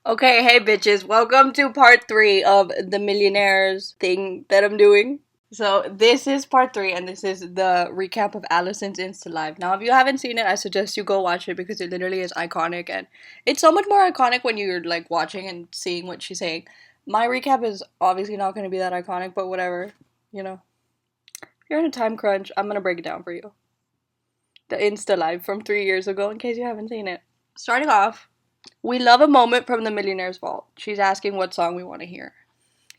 Okay, hey bitches, welcome to part 3 of the millionaires thing that I'm doing. So this is part 3 and this is the recap of Allison's Insta Live. Now if you haven't seen it, I suggest you go watch it because it literally is iconic and it's so much more iconic when you're like watching and seeing what she's saying. My recap is obviously not going to be that iconic, but whatever, you know. If you're in a time crunch, I'm going to break it down for you. The Insta Live from 3 years ago in case you haven't seen it. Starting off, we love a moment from the Millionaire's Vault. She's asking what song we want to hear.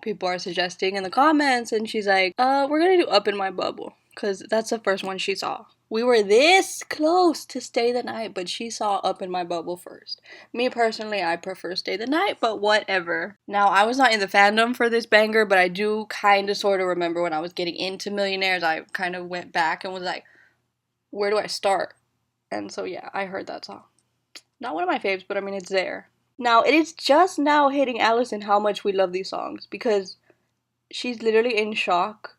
People are suggesting in the comments, and she's like, we're gonna do Up in My Bubble, because that's the first one she saw. We were this close to Stay the Night, but she saw Up in My Bubble first. Me personally, I prefer Stay the Night, but whatever. Now, I was not in the fandom for this banger, but I do kind of sort of remember when I was getting into Millionaires, I kind of went back and was like, where do I start? And so, yeah, I heard that song. Not one of my faves, but I mean, it's there. Now, it is just now hitting Allison how much we love these songs because she's literally in shock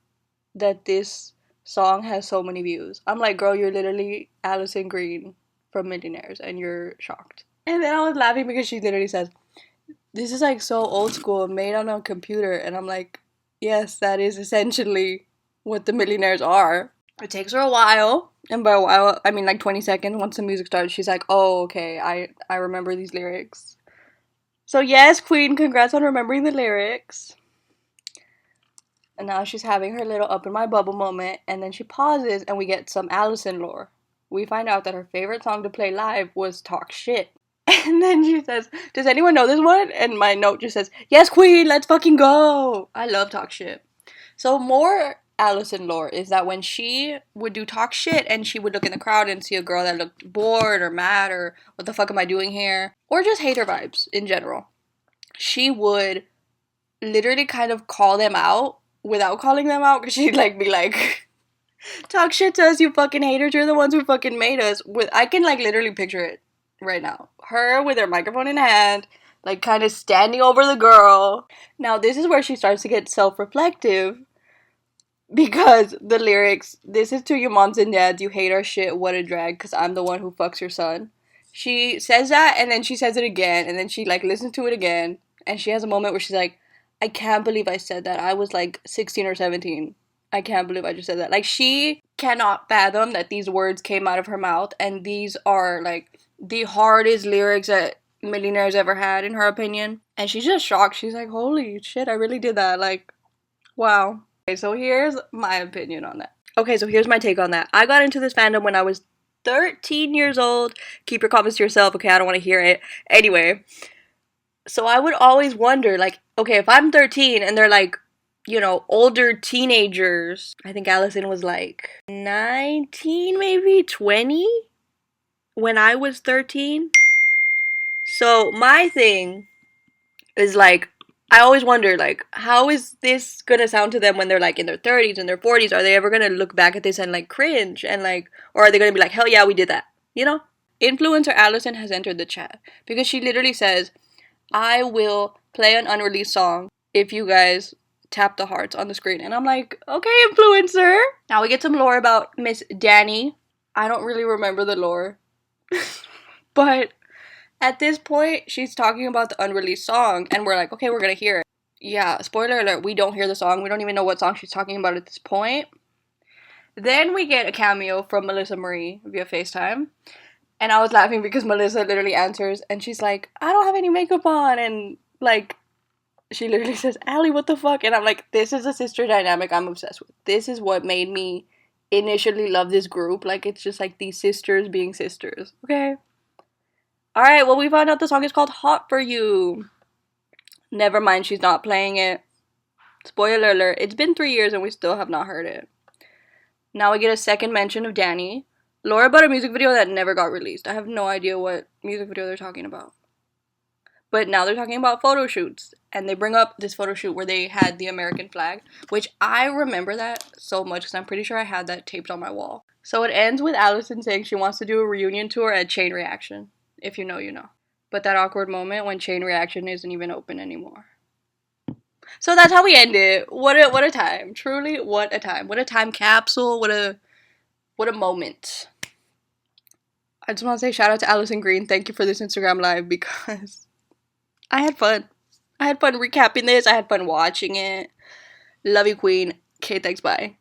that this song has so many views. I'm like, girl, you're literally Allison Green from Millionaires and you're shocked. And then I was laughing because she literally says, this is like so old school, made on a computer. And I'm like, yes, that is essentially what the Millionaires are. It takes her a while, and by a while, I mean like 20 seconds. Once the music starts, she's like, oh, okay, I remember these lyrics. So yes, Queen, congrats on remembering the lyrics. And now she's having her little up in my bubble moment, and then she pauses, and we get some Allison lore. We find out that her favorite song to play live was Talk Shit. And then she says, does anyone know this one? And my note just says, yes, Queen, let's fucking go. I love Talk Shit. So more Allison lore is that when she would do Talk Shit and she would look in the crowd and see a girl that looked bored or mad or what the fuck am I doing here? Or just hater vibes in general. She would literally kind of call them out without calling them out because she'd like be like, talk shit to us, you fucking haters, you're the ones who fucking made us. I can like literally picture it right now. Her with her microphone in hand, like kind of standing over the girl. Now this is where she starts to get self-reflective because the lyrics, this is to your moms and dads, you hate our shit, what a drag, because I'm the one who fucks your son. She says that, and then she says it again, and then she, like, listens to it again, and she has a moment where she's like, I can't believe I said that. I was, like, 16 or 17. I can't believe I just said that. Like, she cannot fathom that these words came out of her mouth, and these are, like, the hardest lyrics that Millionaires ever had, in her opinion. And she's just shocked. She's like, holy shit, I really did that. Like, wow. Okay, so here's my opinion on that. Okay, so here's my take on that. I got into this fandom when I was 13 years old. Keep your comments to yourself, okay? I don't want to hear it. Anyway, so I would always wonder, like, okay, if I'm 13 and they're like, you know, older teenagers, I think Allison was like 19, maybe 20 when I was 13. So my thing is like, I always wonder, like, how is this gonna sound to them when they're like in their 30s and their 40s? Are they ever gonna look back at this and like cringe and like, or are they gonna be like, hell yeah, we did that? You know? Influencer Allison has entered the chat because she literally says, I will play an unreleased song if you guys tap the hearts on the screen. And I'm like, okay, influencer. Now we get some lore about Miss Danny. I don't really remember the lore. But at this point, she's talking about the unreleased song, and we're like, okay, we're gonna hear it. Yeah, spoiler alert, we don't hear the song. We don't even know what song she's talking about at this point. Then we get a cameo from Melissa Marie via FaceTime. And I was laughing because Melissa literally answers, and she's like, I don't have any makeup on, and like, she literally says, Allie, what the fuck? And I'm like, this is a sister dynamic I'm obsessed with. This is what made me initially love this group. Like, it's just like these sisters being sisters, okay? Alright, well, we found out the song is called Hot For You. Never mind, she's not playing it. Spoiler alert, it's been 3 years and we still have not heard it. Now we get a second mention of Danny. Lore about a music video that never got released. I have no idea what music video they're talking about. But now they're talking about photo shoots. And they bring up this photo shoot where they had the American flag. Which I remember that so much because I'm pretty sure I had that taped on my wall. So it ends with Allison saying she wants to do a reunion tour at Chain Reaction. If you know, you know. But that awkward moment when Chain Reaction isn't even open anymore. So that's how we end it. What a time. Truly, what a time. What a time capsule. What a moment. I just want to say shout out to Allison Green. Thank you for this Instagram live because I had fun. I had fun recapping this. I had fun watching it. Love you, Queen. Okay, thanks. Bye.